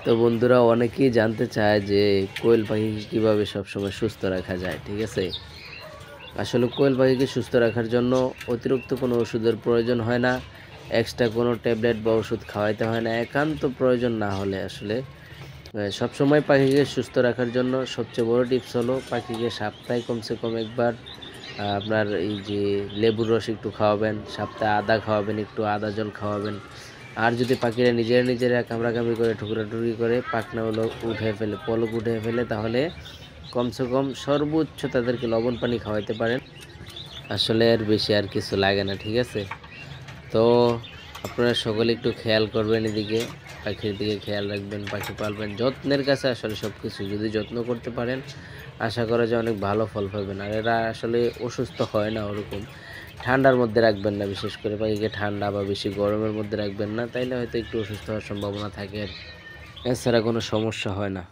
তো বন্ধুরা অনেকেই জানতে চায় যে কোয়েল পাখিকে কীভাবে সবসময় সুস্থ রাখা যায়। ঠিক আছে, আসলে কোয়েল পাখিকে সুস্থ রাখার জন্য অতিরিক্ত কোনো ওষুধের প্রয়োজন হয় না, এক্সট্রা কোনো ট্যাবলেট বা ওষুধ খাওয়াইতে হয় না। একান্ত প্রয়োজন না হলে আসলে সবসময় পাখিকে সুস্থ রাখার জন্য সবচেয়ে বড় টিপস হলো পাখিকে সপ্তাহে কমসে কম একবার আপনার এই যে লেবুর রস একটু খাওয়াবেন, সপ্তাহে আদা খাওয়াবেন, একটু আদা জল খাওয়াবেন। আর যদি পাখিরা নিজেরা কামড়াকামড়ি করে ঠুকরাঠুকরি করে পাখনাগুলো উঠে ফেলে, পলক উঠে ফেলে, তাহলে কমসে কম সর্বোচ্চ তাদেরকে লবণ পানি খাওয়াইতে পারেন। আসলে আর বেশি আর কিছু লাগে না। ঠিক আছে, তো আপনারা সকলে একটু খেয়াল করবেন, এদিকে পাখির দিকে খেয়াল রাখবেন, পাখি পালবেন। যত্নের কাছে আসলে সব কিছু, যদি যত্ন করতে পারেন আশা করা যায় অনেক ভালো ফল পাবেন। আর এরা আসলে অসুস্থ হয় না ওরকম। ঠান্ডার মধ্যে রাখবেন না, বিশেষ করে পাখিকে ঠান্ডা বা বেশি গরমের মধ্যে রাখবেন না, তাইলে হয়তো একটু অসুস্থ হওয়ার সম্ভাবনা থাকে। এছাড়া কোনো সমস্যা হয় না।